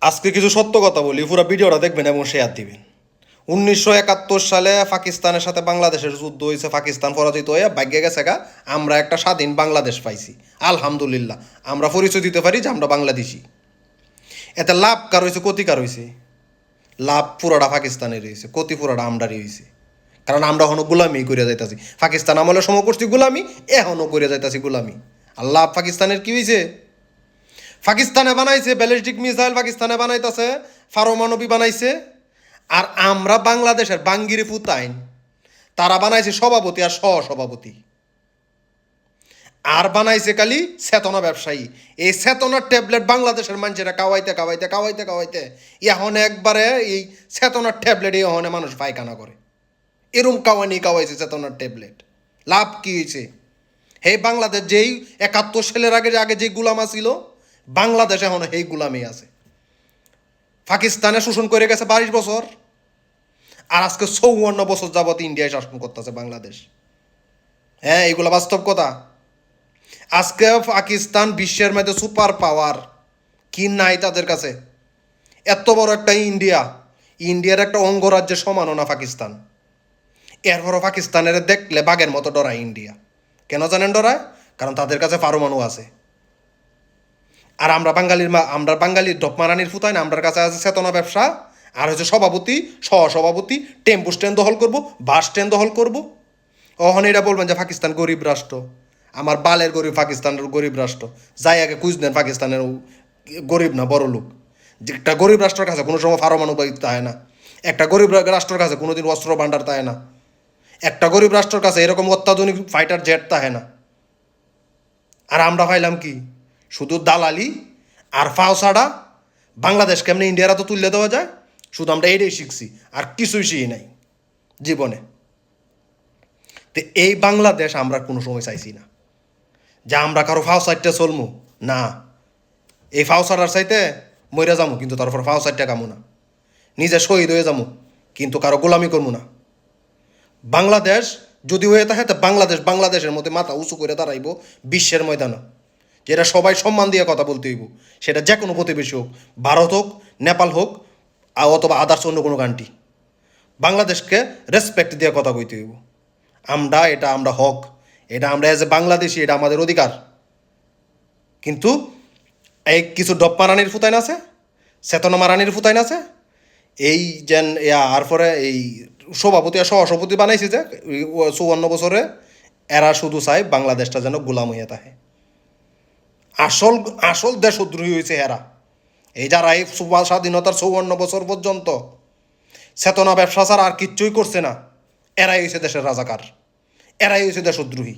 আজকে কিছু সত্য কথা বলি, পুরো ভিডিওটা দেখবেন এবং শেয়ার দিবেন। 1971 সালে পাকিস্তানের সাথে বাংলাদেশের যুদ্ধ হয়েছে, পাকিস্তান পরাজিত হয়ে ভাগ্যে গেছে গা, আমরা একটা স্বাধীন বাংলাদেশ পাইছি। আলহামদুলিল্লাহ, আমরা পরিচয় দিতে পারি যে আমরা বাংলাদেশি। এতে লাভ কার হয়েছে, ক্ষতি কার হয়েছে? লাভ পুরোটা পাকিস্তানের হয়েছে, ক্ষতি পুরোটা আমরারই হয়েছে। কারণ আমরা এখনো গুলামি করে যাইতাছি। পাকিস্তান আমলে সময় করছি গুলামি, এখনো করে যাইতাছি গুলামি। আর লাভ পাকিস্তানের কি হয়েছে? পাকিস্তানে বানাইছে ব্যালিস্টিক মিসাইল, পাকিস্তানে বানাইতেছে পারমাণবিক বানাইছে। আর আমরা বাংলাদেশের বাঙ্গিরি ফুতাইন, তারা বানাইছে সভাপতি আর সহসভাপতি। আর বানাইছে খালি চেতনা ব্যবসায়ী। এই চেতনার ট্যাবলেট বাংলাদেশের মানুষেরা কাওয়াইতে কাওয়াইতে কাওয়াইতে কাওয়াইতে এখন একবারে এই চেতনার ট্যাবলেট এখন মানুষ পায়খানা করে। এরম কাওয়ানি কাওয়াইছে চেতনার ট্যাবলেট। লাভ কি হয়েছে? হে বাংলাদেশ যেই 71 সালের আগে যে গুলামা ছিল, বাংলাদেশ এখন সেই গুলামি আছে। পাকিস্তানে শোষণ করে গেছে 22 বছর, আর আজকে 54 বছর যাবত ইন্ডিয়ায় শাসন করতেছে বাংলাদেশ। হ্যাঁ, এইগুলো বাস্তব কথা। আজকে পাকিস্তান বিশ্বের মধ্যে সুপার পাওয়ার, কি নাই তাদের কাছে? এত বড় একটা ইন্ডিয়ার একটা অঙ্গরাজ্যের সমানও না পাকিস্তান। এরপরও পাকিস্তানের দেখলে বাঘের মতো ডরায় ইন্ডিয়া। কেন জানেন ডরায়? কারণ তাদের কাছে পারমাণু আছে। আর আমরা বাঙালির ডপ মারানির ফুতায় না, আমরার কাছে আছে চেতনা ব্যবসা, আর হচ্ছে সভাপতি সহসভাপতি, টেম্পু স্ট্যান্ড দখল করবো, বাস স্ট্যান্ড দখল করবো। ওখানে এটা বলবেন যে পাকিস্তান গরিব রাষ্ট্র। আমার বালের গরিব পাকিস্তানের গরিব রাষ্ট্র। যাই আগে খুঁজ নেন, পাকিস্তানের গরিব না বড় লোক। যে একটা গরিব রাষ্ট্রের কাছে কোনো সময় পারমাণু তাই না। একটা গরিব রাষ্ট্রের কাছে কোনোদিন অস্ত্র ভাণ্ডার তাই না। একটা গরিব রাষ্ট্রের কাছে এরকম অত্যাধুনিক ফাইটার জেট তাহে না। আর আমরা পাইলাম কি? শুধু দালালি আর ফাওসাড়া। বাংলাদেশ কেমনি ইন্ডিয়ারা তো তুলে দেওয়া যায়, শুধু আমরা এইটাই শিখছি, আর কিছুই শিখি নাই জীবনে। তো এই বাংলাদেশ আমরা কোনো সময় চাইছি না যে আমরা কারো ফাওসাইডটা চলমু না। এই ফাওসাড়ার চাইতে মইরা যামু, কিন্তু তারপর ফাওসাইডটা কামু না। নিজে শহীদ হয়ে যামু, কিন্তু কারো গোলামি করবো না। বাংলাদেশ যদি হয়ে থাকে, তা বাংলাদেশের মধ্যে মাথা উঁচু করে দাঁড়াইব বিশ্বের ময়দানে, যেটা সবাই সম্মান দিয়ে কথা বলতে হইব। সেটা যে কোনো প্রতিবেশী হোক, ভারত হোক, নেপাল হোক, অথবা আদার্স অন্য কোনো কান্ট্রি। বাংলাদেশকে রেসপেক্ট দিয়ে কথা কইতে হইব। আমরা হক, এটা আমরা এজ এ বাংলাদেশি, এটা আমাদের অধিকার। কিন্তু এই কিছু ডপ মারানির ফুতাইন আছে, চেতনা মারানির ফুতাইন আছে। এই যেন আর পরে এই সভাপতি আর সহসভাপতি বানাইছে যে 54 বছরে, এরা শুধু চায় বাংলাদেশটা যেন গোলাম হইয়া থাকে। আসল আসল দেশদ্রোহী হয়েছে এরা। এই যারা এই স্বাধীনতার 54 বছর পর্যন্ত চেতনা ব্যবসা ছাড়া আর কিচ্ছুই করছে না, এরাই হয়েছে দেশের রাজাকার, এরাই হয়েছে দেশদ্রোহী।